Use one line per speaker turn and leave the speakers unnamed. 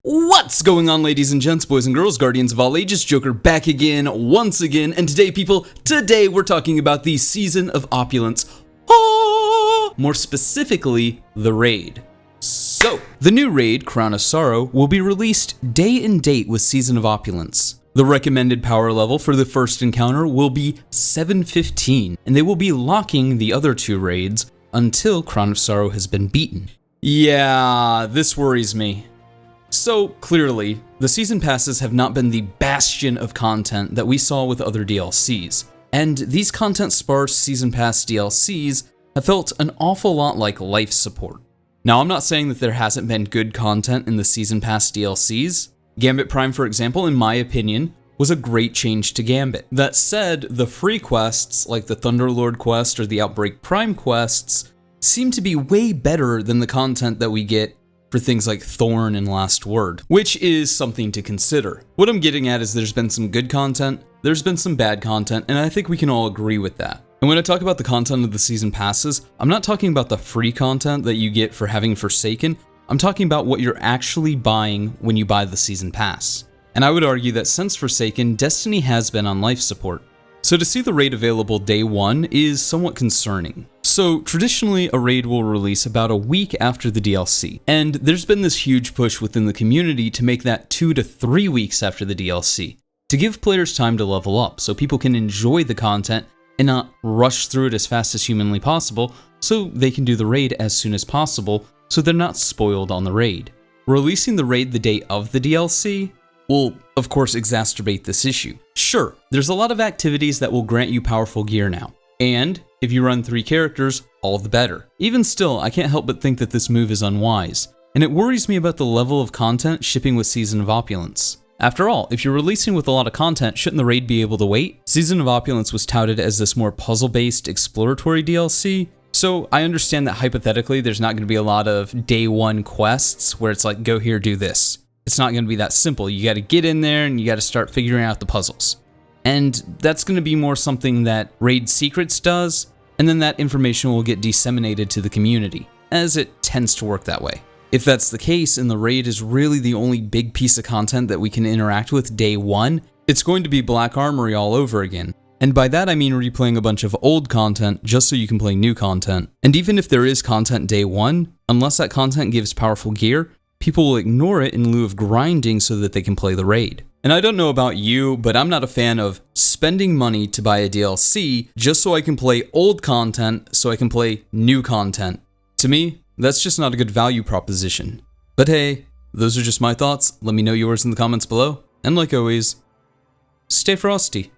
What's going on, ladies and gents, boys and girls, guardians of all ages? Joker back again, once again, and today, people, we're talking about the Season of Opulence. More specifically, the raid. So, the new raid, Crown of Sorrow, will be released day and date with Season of Opulence. The recommended power level for the first encounter will be 715, and they will be locking the other two raids until Crown of Sorrow has been beaten. Yeah, this worries me. So, clearly, the Season Passes have not been the bastion of content that we saw with other DLCs, and these content-sparse Season Pass DLCs have felt an awful lot like life support. Now, I'm not saying that there hasn't been good content in the Season Pass DLCs. Gambit Prime, for example, in my opinion, was a great change to Gambit. That said, the free quests, like the Thunderlord quest or the Outbreak Prime quests, seem to be way better than the content that we get for things like Thorn and Last Word, which is something to consider. What I'm getting at is there's been some good content, there's been some bad content, and I think we can all agree with that. And when I talk about the content of the Season Passes, I'm not talking about the free content that you get for having Forsaken, I'm talking about what you're actually buying when you buy the Season Pass. And I would argue that since Forsaken, Destiny has been on life support. So to see the raid available day one is somewhat concerning. So traditionally, a raid will release about a week after the DLC, and there's been this huge push within the community to make that 2 to 3 weeks after the DLC, to give players time to level up so people can enjoy the content and not rush through it as fast as humanly possible so they can do the raid as soon as possible so they're not spoiled on the raid. Releasing the raid the day of the DLC will, of course, exacerbate this issue. Sure, there's a lot of activities that will grant you powerful gear now, and if you run 3 characters, all the better. Even still, I can't help but think that this move is unwise, and it worries me about the level of content shipping with Season of Opulence. After all, if you're releasing with a lot of content, shouldn't the raid be able to wait? Season of Opulence was touted as this more puzzle-based exploratory DLC, so I understand that hypothetically there's not going to be a lot of day one quests where it's like, go here, do this. It's not going to be that simple. You got to get in there and you got to start figuring out the puzzles. And that's going to be more something that Raid Secrets does, and then that information will get disseminated to the community, as it tends to work that way. If that's the case, and the raid is really the only big piece of content that we can interact with day one, it's going to be Black Armory all over again. And by that I mean replaying a bunch of old content just so you can play new content. And even if there is content day one, unless that content gives powerful gear, people will ignore it in lieu of grinding so that they can play the raid. And I don't know about you, but I'm not a fan of spending money to buy a DLC just so I can play old content so I can play new content. To me, that's just not a good value proposition. But hey, those are just my thoughts. Let me know yours in the comments below. And like always, stay frosty.